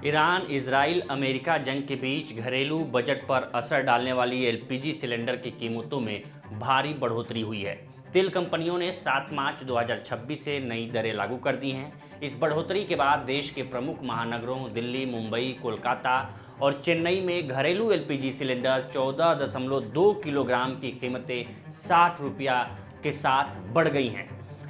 Iran, Israel, America जंग के बीच घरेलू बजट पर असर डालने वाली एलपीजी सिलेंडर की कीमतों में भारी बढ़ोतरी हुई है। तेल कंपनियों ने 7 मार्च 2026 से नई दरें लागू कर दी हैं। इस बढ़ोतरी के बाद देश के प्रमुख महानगरों दिल्ली, मुंबई, कोलकाता और चेन्नई में घरेलू एलपीजी सिलेंडर 14.2 किलोग्राम की कीमतें 60 रुपया के साथ बढ़ गई हैं।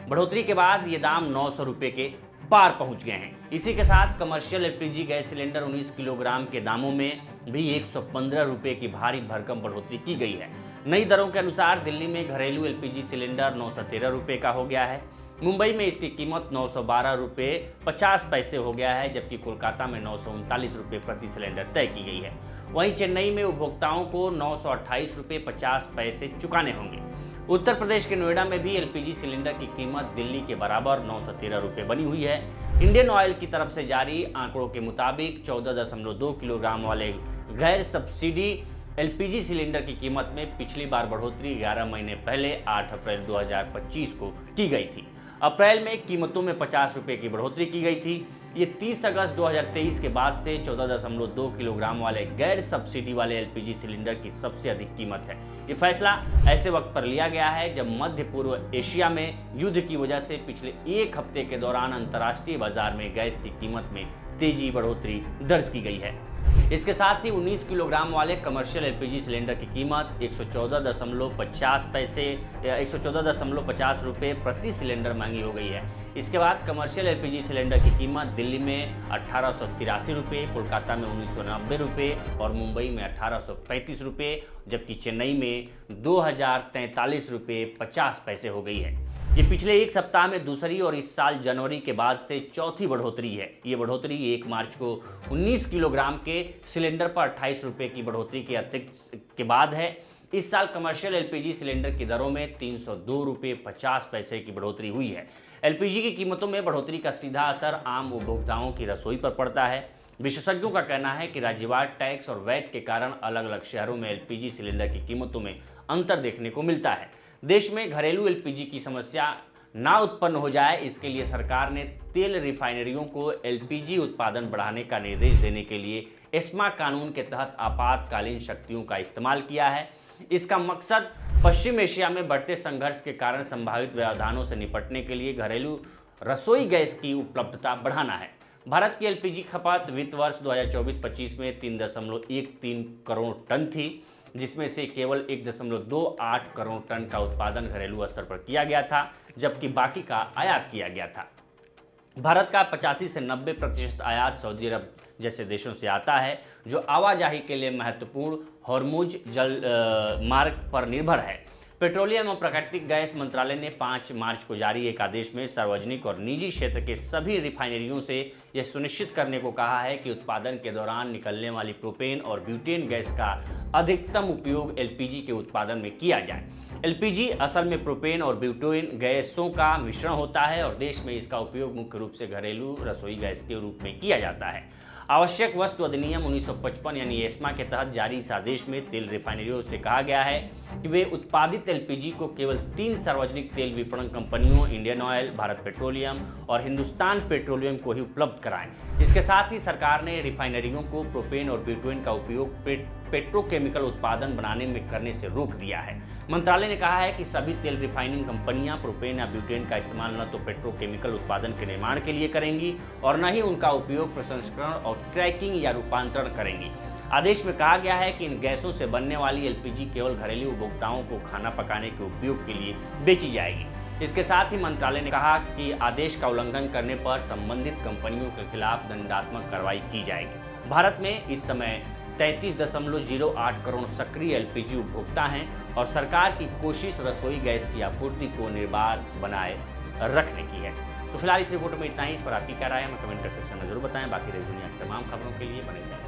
बढ़ोतरी के बाद ये दाम 900 रुपये के पार पहुंच गए हैं। इसी के साथ commercial LPG gas cylinder 19 kilogram के दामों में भी 115 रुपये की भारी भरकम बढ़ोतरी की गई है। नई दरों के अनुसार दिल्ली में घरेलू एलपीजी सिलेंडर 913 रुपये का हो गया है। मुंबई में इसकी कीमत 912 रुपये 50 पैसे हो गया है, जबकि कोलकाता में 939 रुपये प्रति सिलेंडर तय की गई है। वहीं चेन्नई में उपभोक्ताओं को 928 रुपये 50 पैसे चुकाने होंगे। उत्तर प्रदेश के नोएडा में भी एलपीजी सिलेंडर की कीमत दिल्ली के बराबर 913 रुपये बनी हुई है। इंडियन ऑयल की तरफ से जारी आंकड़ों के मुताबिक 14.2 किलोग्राम वाले गैर सब्सिडी एलपीजी सिलेंडर की कीमत में पिछली बार बढ़ोतरी 11 महीने पहले 8 अप्रैल 2025 को की गई थी। अप्रैल में कीमतों में 50 रुपये की बढ़ोतरी की गई थी। ये 30 अगस्त 2023 के बाद से 14.2 किलोग्राम वाले गैर सब्सिडी वाले एलपीजी सिलेंडर की सबसे अधिक कीमत है। ये फैसला ऐसे वक्त पर लिया गया है जब मध्य पूर्व एशिया में युद्ध की वजह से पिछले एक हफ्ते के दौरान अंतर्राष्ट्रीय बाजार में गैस की कीमत में तेजी बढ़ोतरी दर्ज की गई है। इसके साथ ही 19 किलोग्राम वाले कमर्शियल एलपीजी सिलेंडर की कीमत 114.50 रुपये प्रति सिलेंडर महंगी हो गई है। इसके बाद कमर्शियल एलपीजी सिलेंडर की कीमत दिल्ली में 1883 रुपये, कोलकाता में 1990 रुपये और मुंबई में 1835 रुपये, जबकि चेन्नई में 2043 रुपये 50 पैसे हो गई है। ये पिछले एक सप्ताह में दूसरी और इस साल जनवरी के बाद से चौथी बढ़ोतरी है। ये बढ़ोतरी 1 मार्च को 19 किलोग्राम के सिलेंडर पर 28 रुपये की बढ़ोतरी के अतिरिक्त के बाद है। इस साल कमर्शियल एलपीजी सिलेंडर की दरों में 302 रुपये 50 पैसे की बढ़ोतरी हुई है। एलपीजी की कीमतों में बढ़ोतरी का सीधा असर आम उपभोक्ताओं की रसोई पर पड़ता है। विशेषज्ञों का कहना है कि राज्यवार टैक्स और वैट के कारण अलग अलग शहरों में एलपीजी सिलेंडर की कीमतों में अंतर देखने को मिलता है। देश में घरेलू एलपीजी की समस्या ना उत्पन्न हो जाए, इसके लिए सरकार ने तेल रिफाइनरियों को एलपीजी उत्पादन बढ़ाने का निर्देश देने के लिए एस्मा कानून के तहत आपातकालीन शक्तियों का इस्तेमाल किया है। इसका मकसद पश्चिम एशिया में बढ़ते संघर्ष के कारण संभावित व्यवधानों से निपटने के लिए घरेलू रसोई गैस की उपलब्धता बढ़ाना है। भारत की एलपीजी खपत वित्त वर्ष 2024-25 में 3.13 करोड़ टन थी, जिसमें से केवल 1.28 करोड़ टन का उत्पादन घरेलू स्तर पर किया गया था, जबकि बाकी का आयात किया गया था। भारत का 85 से 90% आयात सऊदी अरब जैसे देशों से आता है, जो आवाजाही के लिए महत्वपूर्ण हॉर्मुज जल मार्ग पर निर्भर है। पेट्रोलियम और प्राकृतिक गैस मंत्रालय ने 5 मार्च को जारी एक आदेश में सार्वजनिक और निजी क्षेत्र के सभी रिफाइनरियों से यह सुनिश्चित करने को कहा है कि उत्पादन के दौरान निकलने वाली प्रोपेन और ब्यूटेन गैस का अधिकतम उपयोग एलपीजी के उत्पादन में किया जाए। एलपीजी असल में प्रोपेन और ब्यूटेन गैसों का मिश्रण होता है और देश में इसका उपयोग मुख्य रूप से घरेलू रसोई गैस के रूप में किया जाता है। आवश्यक वस्तु अधिनियम 1955 यानी एस्मा के तहत जारी इस आदेश में तेल रिफाइनरियों से कहा गया है कि वे उत्पादित एलपीजी को केवल 3 सार्वजनिक तेल विपणन कंपनियों इंडियन ऑयल, भारत पेट्रोलियम और हिंदुस्तान पेट्रोलियम को ही उपलब्ध कराएं। इसके साथ ही सरकार ने रिफाइनरियों को प्रोपेन और ब्यूटेन का उपयोग पेट्रोकेमिकल उत्पादन बनाने में करने से रोक दिया है। मंत्रालय ने कहा है कि सभी तेल रिफाइनिंग कंपनियां प्रोपेन या ब्यूटेन का इस्तेमाल न तो पेट्रोकेमिकल उत्पादन के निर्माण के लिए करेंगी और न ही उनका उपयोग प्रसंस्करण और क्रैकिंग या रूपांतरण करेंगी। आदेश में कहा गया है कि इन गैसों से बनने वाली एलपीजी केवल घरेलू उपभोक्ताओं को खाना पकाने के उपयोग के लिए बेची जाएगी। इसके साथ ही मंत्रालय ने कहा कि आदेश का उल्लंघन करने पर संबंधित कंपनियों के खिलाफ दंडात्मक कार्रवाई की जाएगी। भारत में इस समय 33.08 करोड़ सक्रिय एलपीजी उपभोक्ता हैं और सरकार की कोशिश रसोई गैस की आपूर्ति को निर्बाध बनाए रखने की है। तो फिलहाल इस रिपोर्ट में इतना ही। इस पर आपकी क्या राय है, हमें कमेंट सेक्शन में जरूर बताएं। बाकी देश दुनिया की तमाम खबरों के लिए बने रहें।